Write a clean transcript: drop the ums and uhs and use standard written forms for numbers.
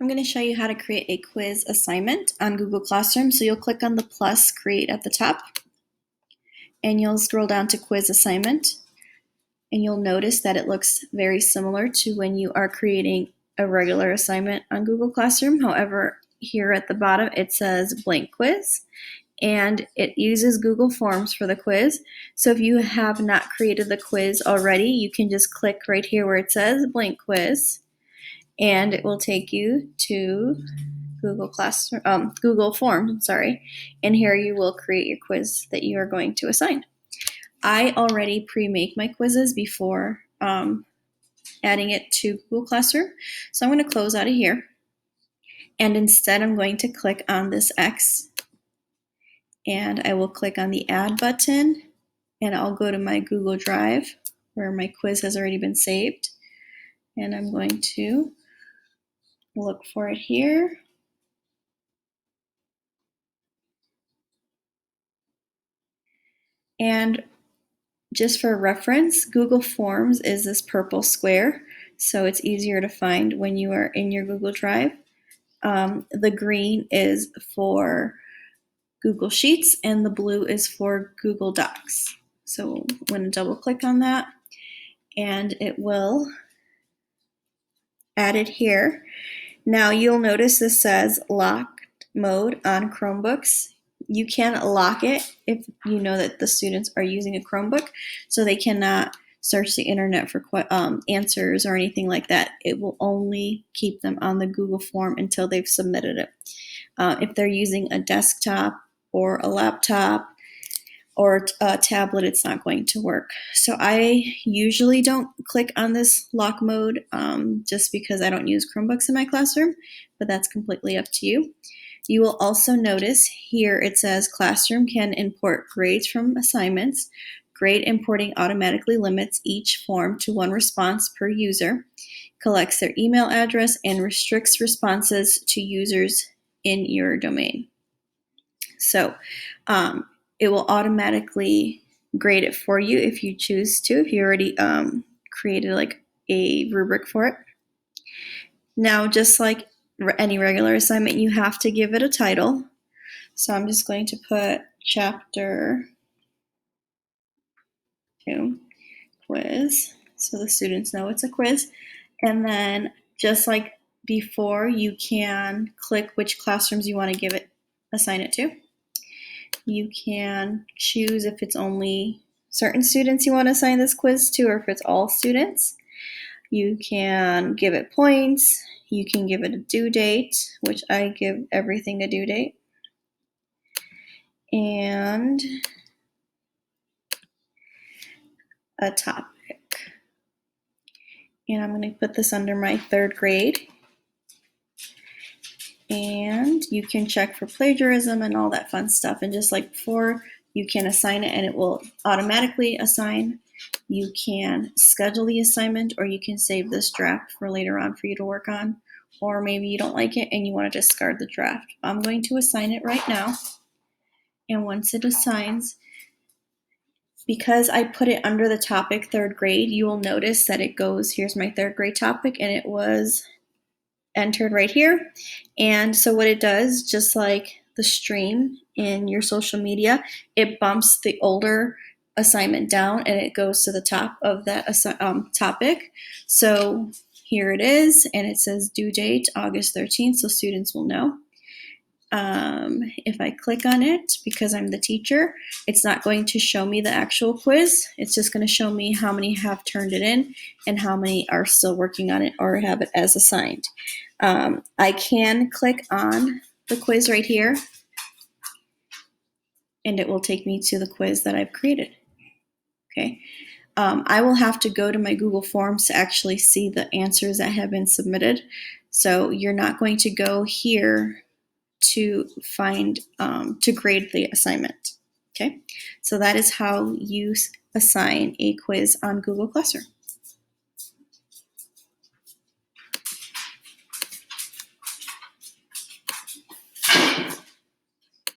I'm going to show you how to create a quiz assignment on Google Classroom. So you'll click on the plus create at the top and you'll scroll down to quiz assignment, and you'll notice that it looks very similar to when you are creating a regular assignment on Google Classroom. However, here at the bottom it says blank quiz, and it uses Google Forms for the quiz. So if you have not created the quiz already, you can just click right here where it says blank quiz, and it will take you to Google Forms, and here you will create your quiz that you are going to assign. I already pre-make my quizzes before adding it to Google Classroom, so I'm going to close out of here, and instead I'm going to click on this X, and I will click on the Add button, and I'll go to my Google Drive where my quiz has already been saved, and I'm going to look for it here. And just for reference, Google Forms is this purple square, so it's easier to find when you are in your Google Drive. The green is for Google Sheets and the blue is for Google Docs. So I'm going to double click on that and it will add it here. Now you'll notice this says locked mode on Chromebooks. You can lock it if you know that the students are using a Chromebook, so they cannot search the internet for answers or anything like that. It will only keep them on the Google form until they've submitted it. If they're using a desktop or a laptop or a tablet, it's not going to work. So I usually don't click on this lock mode just because I don't use Chromebooks in my classroom, but that's completely up to you. You will also notice here it says Classroom can import grades from assignments. Grade importing automatically limits each form to one response per user, collects their email address, and restricts responses to users in your domain. So it will automatically grade it for you if you choose to, if you already created like a rubric for it. Now, just like any regular assignment, you have to give it a title. So I'm just going to put Chapter 2 quiz, so the students know it's a quiz. And then just like before, you can click which classrooms you want to assign it to. You can choose if it's only certain students you want to assign this quiz to or if it's all students. You can give it points. You can give it a due date, which I give everything a due date. And a topic. And I'm going to put this under my 3rd grade. And you can check for plagiarism and all that fun stuff. And just like before, you can assign it and it will automatically assign. You can schedule the assignment, or you can save this draft for later on for you to work on. Or maybe you don't like it and you want to discard the draft. I'm going to assign it right now. And once it assigns, because I put it under the topic 3rd grade, you will notice that it goes, here's my 3rd grade topic, and it was entered right here. And so what it does, just like the stream in your social media, it bumps the older assignment down and it goes to the top of that topic. So here it is, and it says due date August 13th, so students will know. If I click on it, because I'm the teacher, it's not going to show me the actual quiz. It's just going to show me how many have turned it in and how many are still working on it or have it as assigned. I can click on the quiz right here, and it will take me to the quiz that I've created. Okay. I will have to go to my Google Forms to actually see the answers that have been submitted. So you're not going to go here to find to grade the assignment. Okay, so that is how you assign a quiz on Google Classroom.